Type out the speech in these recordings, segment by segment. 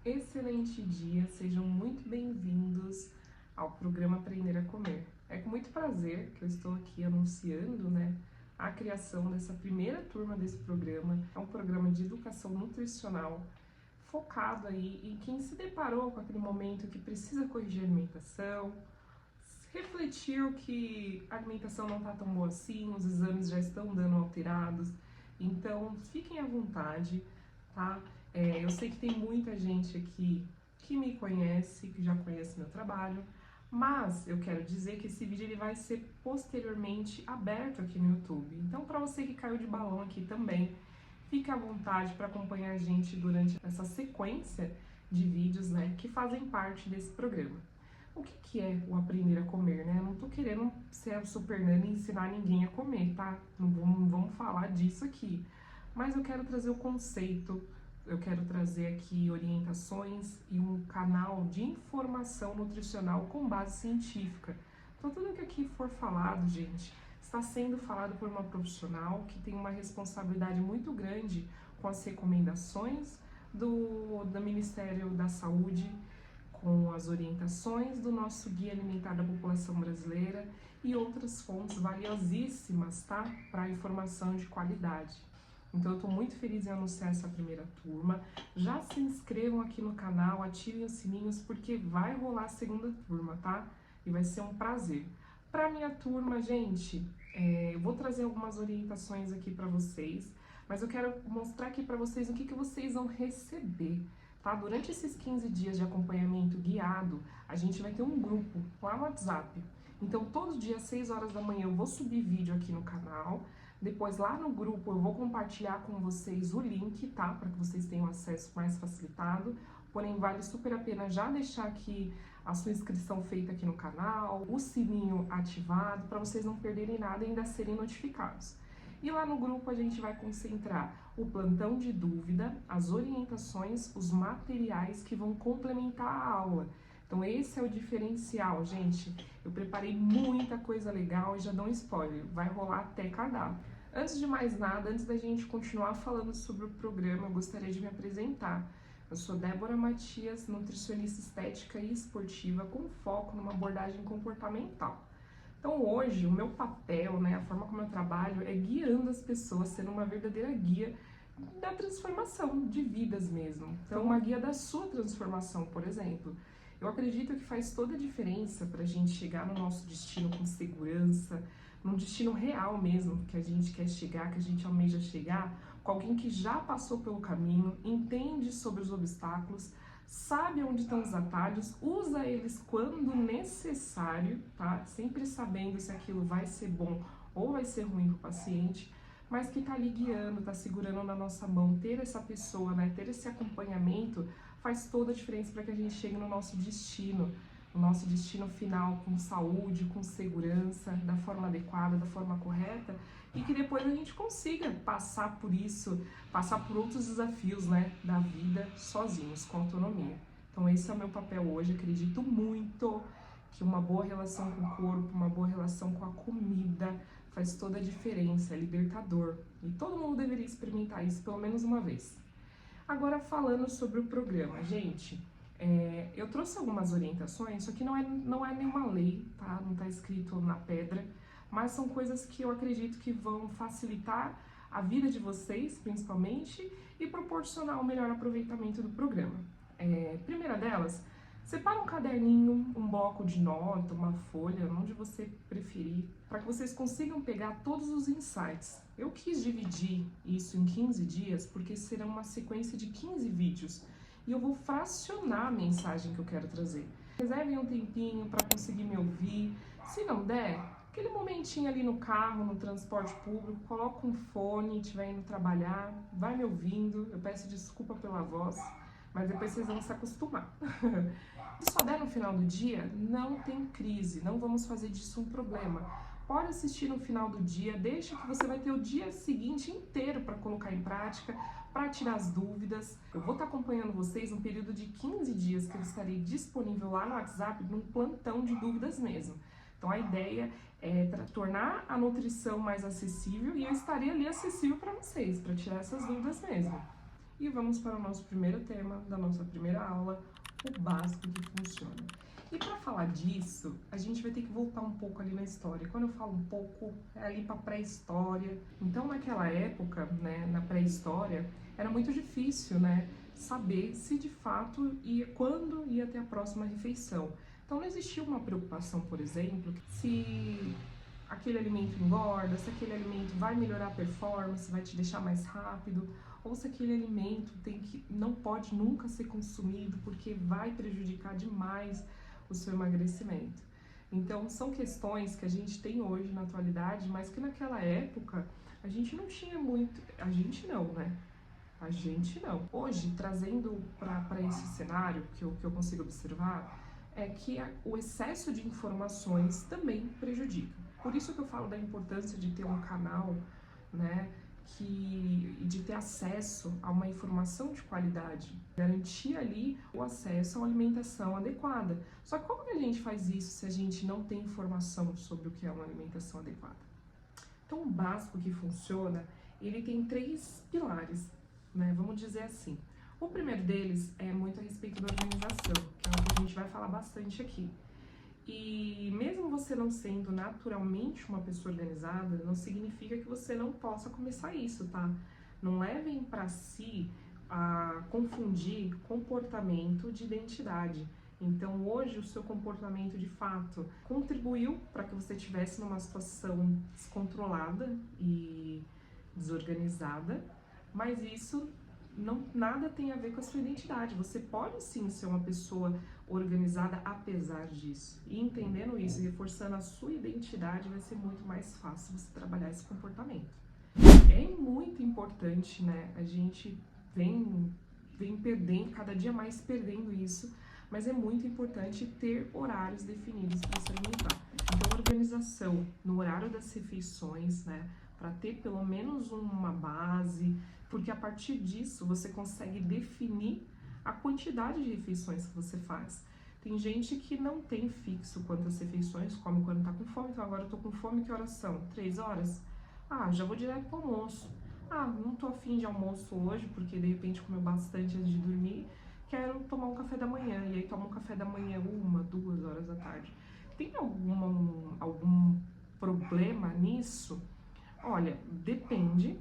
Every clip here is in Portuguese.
Excelente dia, sejam muito bem-vindos ao programa Aprender a Comer. É com muito prazer que eu estou aqui anunciando, a criação dessa primeira turma desse programa. É um programa de educação nutricional focado aí em quem se deparou com aquele momento que precisa corrigir a alimentação, refletiu que a alimentação não está tão boa assim, os exames já estão dando alterados, então fiquem à vontade, tá? Eu sei que tem muita gente aqui que me conhece, que já conhece meu trabalho, mas eu quero dizer que esse vídeo ele vai ser posteriormente aberto aqui no YouTube. Então, para você que caiu de balão aqui também, fique à vontade para acompanhar a gente durante essa sequência de vídeos, que fazem parte desse programa. O que é o aprender a comer, né? Eu não tô querendo ser a super nana e ensinar ninguém a comer, tá? Não vamos falar disso aqui. Mas eu quero trazer o conceito, eu quero trazer aqui orientações e um canal de informação nutricional com base científica. Então tudo que aqui for falado, gente, está sendo falado por uma profissional que tem uma responsabilidade muito grande com as recomendações do Ministério da Saúde, com as orientações do nosso Guia Alimentar da População Brasileira e outras fontes valiosíssimas, tá? Para informação de qualidade. Então eu estou muito feliz em anunciar essa primeira turma. Já se inscrevam aqui no canal, ativem os sininhos porque vai rolar a segunda turma, tá? E vai ser um prazer. Para minha turma, gente, eu vou trazer algumas orientações aqui para vocês, mas eu quero mostrar aqui para vocês o que vocês vão receber. Tá? Durante esses 15 dias de acompanhamento guiado, a gente vai ter um grupo lá no WhatsApp. Então, todo dia às 6 horas da manhã eu vou subir vídeo aqui no canal. Depois, lá no grupo, eu vou compartilhar com vocês o link, tá? Para que vocês tenham acesso mais facilitado. Porém, vale super a pena já deixar aqui a sua inscrição feita aqui no canal, o sininho ativado, para vocês não perderem nada e ainda serem notificados. E lá no grupo a gente vai concentrar o plantão de dúvida, as orientações, os materiais que vão complementar a aula. Então esse é o diferencial, gente. Eu preparei muita coisa legal e já dou um spoiler, vai rolar até cardápio. Antes de mais nada, antes da gente continuar falando sobre o programa, eu gostaria de me apresentar. Eu sou Débora Matias, nutricionista estética e esportiva com foco numa abordagem comportamental. Então hoje o meu papel, a forma como eu trabalho é guiando as pessoas, sendo uma verdadeira guia da transformação de vidas mesmo. Então uma guia da sua transformação, por exemplo. Eu acredito que faz toda a diferença para a gente chegar no nosso destino com segurança, num destino real mesmo que a gente quer chegar, que a gente almeja chegar, com alguém que já passou pelo caminho, entende sobre os obstáculos, sabe onde estão os atalhos, usa eles quando necessário, tá? Sempre sabendo se aquilo vai ser bom ou vai ser ruim para o paciente, mas que tá ali guiando, tá segurando na nossa mão. Ter essa pessoa, ter esse acompanhamento faz toda a diferença para que a gente chegue no nosso destino final com saúde, com segurança, da forma adequada, da forma correta, e que depois a gente consiga passar por isso, passar por outros desafios, da vida sozinhos, com autonomia. Então esse é o meu papel hoje. Acredito muito que uma boa relação com o corpo, uma boa relação com a comida faz toda a diferença, é libertador. E todo mundo deveria experimentar isso pelo menos uma vez. Agora falando sobre o programa, gente, eu trouxe algumas orientações, só que não é nenhuma lei, tá? Não tá escrito na pedra, mas são coisas que eu acredito que vão facilitar a vida de vocês, principalmente, e proporcionar um melhor aproveitamento do programa. Primeira delas, separa um caderninho, um bloco de nota, uma folha, onde você preferir, para que vocês consigam pegar todos os insights. Eu quis dividir isso em 15 dias, porque será uma sequência de 15 vídeos, e eu vou fracionar a mensagem que eu quero trazer. Reservem um tempinho para conseguir me ouvir. Se não der, aquele momentinho ali no carro, no transporte público, coloca um fone, estiver indo trabalhar, vai me ouvindo. Eu peço desculpa pela voz, mas depois vocês vão se acostumar. Se só der no final do dia, não tem crise, não vamos fazer disso um problema. Pode assistir no final do dia, deixa que você vai ter o dia seguinte inteiro para colocar em prática, para tirar as dúvidas. Eu vou estar acompanhando vocês no período de 15 dias que eu estarei disponível lá no WhatsApp, num plantão de dúvidas mesmo. Então a ideia é tornar a nutrição mais acessível e eu estarei ali acessível para vocês, para tirar essas dúvidas mesmo. e vamos para o nosso primeiro tema da nossa primeira aula, o básico que funciona. E para falar disso, a gente vai ter que voltar um pouco ali na história. Quando eu falo um pouco, é ali para pré-história. Então, naquela época, né, na pré-história, era muito difícil, né, saber se de fato quando ia ter a próxima refeição. Então, não existia uma preocupação, por exemplo, se aquele alimento engorda, se aquele alimento vai melhorar a performance, vai te deixar mais rápido, ou se aquele alimento não pode nunca ser consumido porque vai prejudicar demais o seu emagrecimento. Então, são questões que a gente tem hoje na atualidade, mas que naquela época a gente não tinha muito. A gente não, né? A gente não. Hoje, trazendo para esse cenário que eu consigo observar, é que o excesso de informações também prejudica. Por isso que eu falo da importância de ter um canal, né, de ter acesso a uma informação de qualidade, garantir ali o acesso a uma alimentação adequada. Só que como que a gente faz isso se a gente não tem informação sobre o que é uma alimentação adequada? Então, o básico que funciona, ele tem 3 pilares, né, vamos dizer assim. O primeiro deles é muito a respeito da organização, que é o que a gente vai falar bastante aqui. E mesmo você não sendo naturalmente uma pessoa organizada, não significa que você não possa começar isso, tá? Não levem para si a confundir comportamento de identidade. Então, hoje, o seu comportamento de fato contribuiu para que você estivesse numa situação descontrolada e desorganizada, mas isso nada tem a ver com a sua identidade. Você pode sim ser uma pessoa organizada apesar disso. E entendendo isso e reforçando a sua identidade, vai ser muito mais fácil você trabalhar esse comportamento. É muito importante, né? A gente vem perdendo, cada dia mais perdendo isso, mas é muito importante ter horários definidos para se alimentar. Então, organização no horário das refeições, né? Para ter pelo menos uma base, porque a partir disso você consegue definir a quantidade de refeições que você faz. Tem gente que não tem fixo quantas refeições, come quando tá com fome, então agora eu tô com fome, que horas são? 3 horas? Ah, já vou direto pro almoço. Ah, não tô afim de almoço hoje, porque de repente comeu bastante antes de dormir, quero tomar um café da manhã, e aí tomo um café da manhã 1, 2 horas da tarde. Tem algum problema nisso? Olha, depende.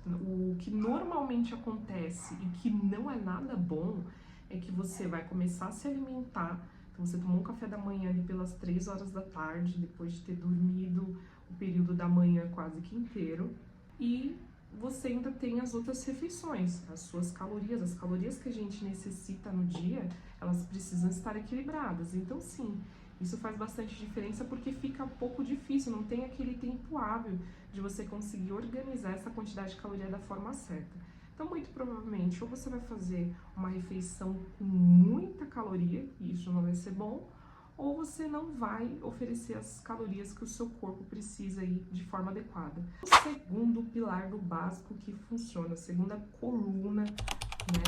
O que normalmente acontece e que não é nada bom é que você vai começar a se alimentar. Então, você tomou um café da manhã ali pelas 3 horas da tarde, depois de ter dormido o período da manhã quase que inteiro, e você ainda tem as outras refeições, as suas calorias, as calorias que a gente necessita no dia, elas precisam estar equilibradas. Então, sim, isso faz bastante diferença porque fica um pouco difícil, não tem aquele tempo hábil de você conseguir organizar essa quantidade de caloria da forma certa. Então, muito provavelmente, ou você vai fazer uma refeição com muita caloria, e isso não vai ser bom, ou você não vai oferecer as calorias que o seu corpo precisa aí de forma adequada. O segundo pilar do básico que funciona, a segunda coluna, né,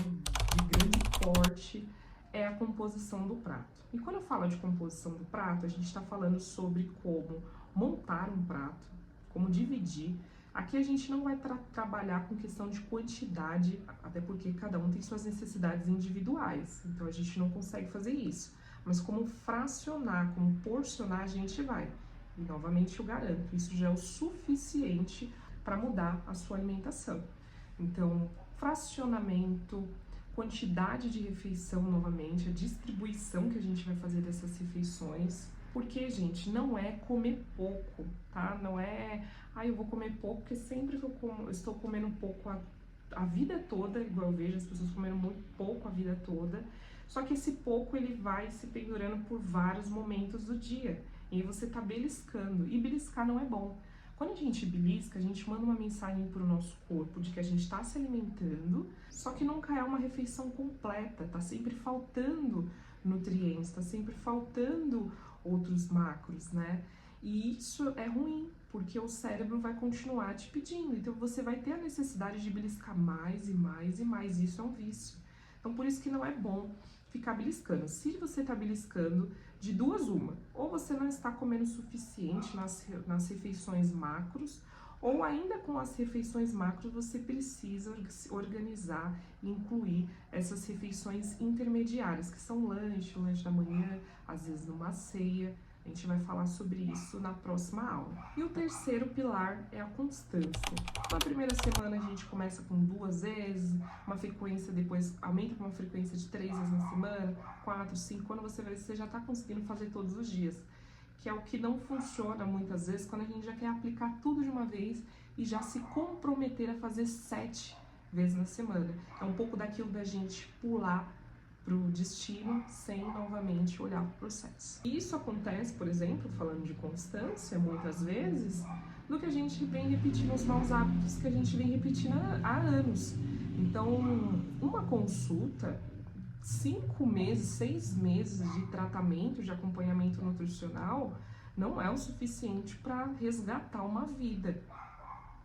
de grande porte, é a composição do prato. E quando eu falo de composição do prato, a gente está falando sobre como montar um prato, como dividir. Aqui a gente não vai trabalhar com questão de quantidade, até porque cada um tem suas necessidades individuais, então a gente não consegue fazer isso. Mas como fracionar, como porcionar, a gente vai. E novamente eu garanto, isso já é o suficiente para mudar a sua alimentação. Então, fracionamento, quantidade de refeição novamente, a distribuição que a gente vai fazer dessas refeições. Porque, gente, não é comer pouco, tá? Não é, eu vou comer pouco, porque sempre que eu estou comendo pouco a vida toda, igual eu vejo as pessoas comendo muito pouco a vida toda. Só que esse pouco, ele vai se pendurando por vários momentos do dia. E aí você tá beliscando. E beliscar não é bom. Quando a gente belisca, a gente manda uma mensagem para o nosso corpo de que a gente está se alimentando, só que nunca é uma refeição completa. Tá sempre faltando nutrientes, tá sempre faltando outros macros, né? E isso é ruim, porque o cérebro vai continuar te pedindo. Então você vai ter a necessidade de beliscar mais e mais e mais. Isso é um vício. Então por isso que não é bom ficar beliscando. Se você tá beliscando, de duas uma, ou você não está comendo o suficiente nas refeições macros, Ou ainda com as refeições macros, você precisa organizar e incluir essas refeições intermediárias, que são o lanche da manhã, às vezes numa ceia. A gente vai falar sobre isso na próxima aula. E o terceiro pilar é a constância. Na primeira semana a gente começa com 2 vezes, uma frequência depois aumenta para uma frequência de 3 vezes na semana, 4, 5, quando você vê, você já está conseguindo fazer todos os dias. Que é o que não funciona muitas vezes quando a gente já quer aplicar tudo de uma vez e já se comprometer a fazer 7 vezes na semana. É um pouco daquilo da gente pular para o destino sem novamente olhar para o processo. E isso acontece, por exemplo, falando de constância, muitas vezes, no que a gente vem repetindo, os maus hábitos que a gente vem repetindo há anos. Então, uma consulta, 5 meses, 6 meses de tratamento, de acompanhamento nutricional, não é o suficiente para resgatar uma vida,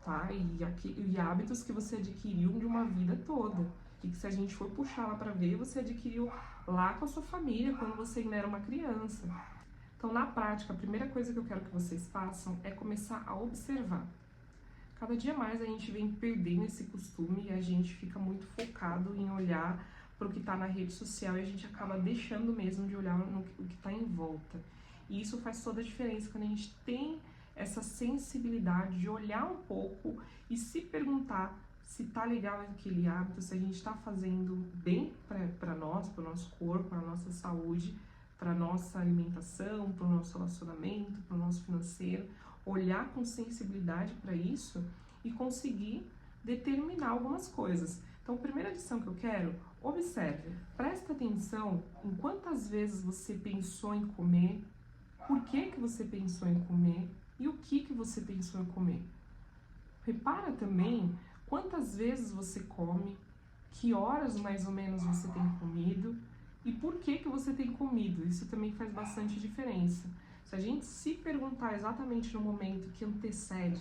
tá? E hábitos que você adquiriu de uma vida toda. E que se a gente for puxar lá para ver, você adquiriu lá com a sua família, quando você ainda era uma criança. Então, na prática, a primeira coisa que eu quero que vocês façam é começar a observar. Cada dia mais a gente vem perdendo esse costume e a gente fica muito focado em olhar para o que está na rede social e a gente acaba deixando mesmo de olhar no que está em volta. E isso faz toda a diferença quando a gente tem essa sensibilidade de olhar um pouco e se perguntar se tá legal aquele hábito, se a gente está fazendo bem para nós, para o nosso corpo, para a nossa saúde, para a nossa alimentação, para o nosso relacionamento, para o nosso financeiro, olhar com sensibilidade para isso e conseguir determinar algumas coisas. Então, a primeira lição que eu quero, observe, presta atenção em quantas vezes você pensou em comer, por que você pensou em comer e o que você pensou em comer. Repara também quantas vezes você come, que horas mais ou menos você tem comido e por que você tem comido. Isso também faz bastante diferença. Se a gente se perguntar exatamente no momento que antecede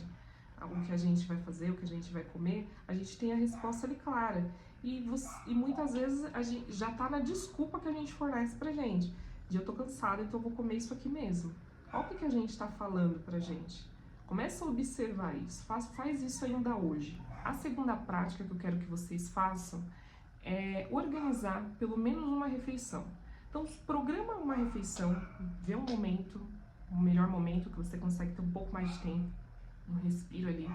o que a gente vai fazer, o que a gente vai comer, a gente tem a resposta ali clara. E muitas vezes a gente já tá na desculpa que a gente fornece pra gente. De eu tô cansada, então eu vou comer isso aqui mesmo. Olha o que a gente tá falando pra gente. Começa a observar isso, faz isso ainda hoje. A segunda prática que eu quero que vocês façam é organizar pelo menos uma refeição. Então, programa uma refeição, vê um momento, o melhor momento que você consegue ter um pouco mais de tempo, um respiro ali.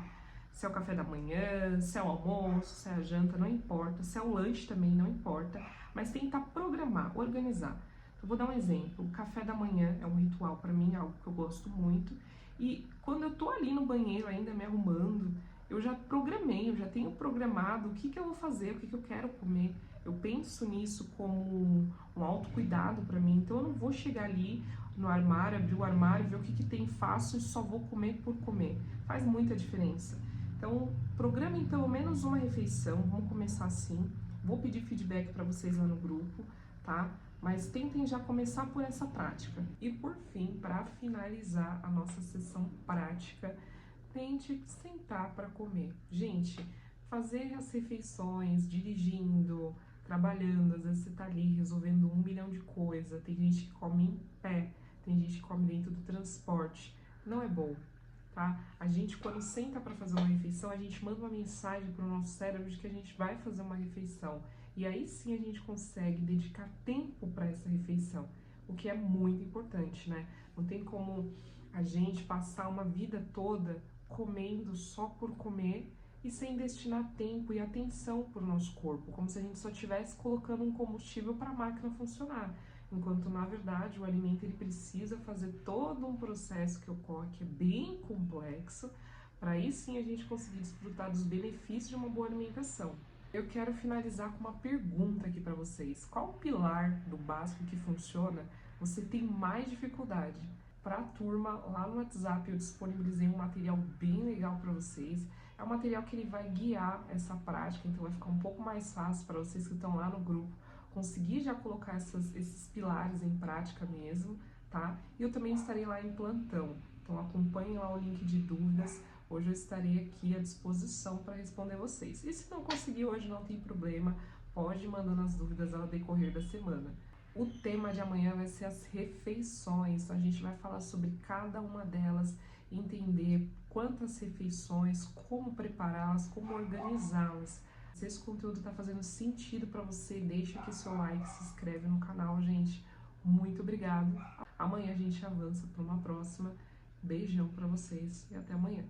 Se é o café da manhã, se é o almoço, se é a janta, não importa. Se é o lanche também, não importa. Mas tenta programar, organizar. Eu vou dar um exemplo. O café da manhã é um ritual para mim, algo que eu gosto muito. E quando eu tô ali no banheiro ainda me arrumando, eu já programei, eu já tenho programado o que eu vou fazer, o que eu quero comer. Eu penso nisso como um autocuidado para mim, então eu não vou chegar ali no armário, abrir o armário, ver o que tem fácil e só vou comer por comer. Faz muita diferença. Então, programem pelo menos uma refeição, vamos começar assim. Vou pedir feedback para vocês lá no grupo, tá? Mas tentem já começar por essa prática. E por fim, para finalizar a nossa sessão prática, tente sentar para comer. Gente, fazer as refeições, dirigindo, trabalhando, às vezes você tá ali resolvendo 1 milhão de coisas, tem gente que come em pé, tem gente que come dentro do transporte, não é bom, tá? A gente, quando senta para fazer uma refeição, a gente manda uma mensagem para o nosso cérebro de que a gente vai fazer uma refeição, e aí sim a gente consegue dedicar tempo para essa refeição, o que é muito importante, né? Não tem como a gente passar uma vida toda comendo só por comer e sem destinar tempo e atenção para o nosso corpo, como se a gente só estivesse colocando um combustível para a máquina funcionar, enquanto na verdade o alimento ele precisa fazer todo um processo que ocorre, que é bem complexo, para aí sim a gente conseguir desfrutar dos benefícios de uma boa alimentação. Eu quero finalizar com uma pergunta aqui para vocês. Qual pilar do básico que funciona você tem mais dificuldade? Para a turma, lá no WhatsApp eu disponibilizei um material bem legal para vocês. É um material que ele vai guiar essa prática, então vai ficar um pouco mais fácil para vocês que estão lá no grupo conseguir já colocar esses pilares em prática mesmo, tá? E eu também estarei lá em plantão, então acompanhem lá o link de dúvidas. Hoje eu estarei aqui à disposição para responder vocês. E se não conseguir hoje, não tem problema, pode ir mandando as dúvidas ao decorrer da semana. O tema de amanhã vai ser as refeições, então a gente vai falar sobre cada uma delas entender quantas refeições, como prepará-las, como organizá-las. Se esse conteúdo está fazendo sentido para você, deixa aqui seu like, se inscreve no canal, gente. Muito obrigado. Amanhã a gente avança para uma próxima. Beijão para vocês e até amanhã.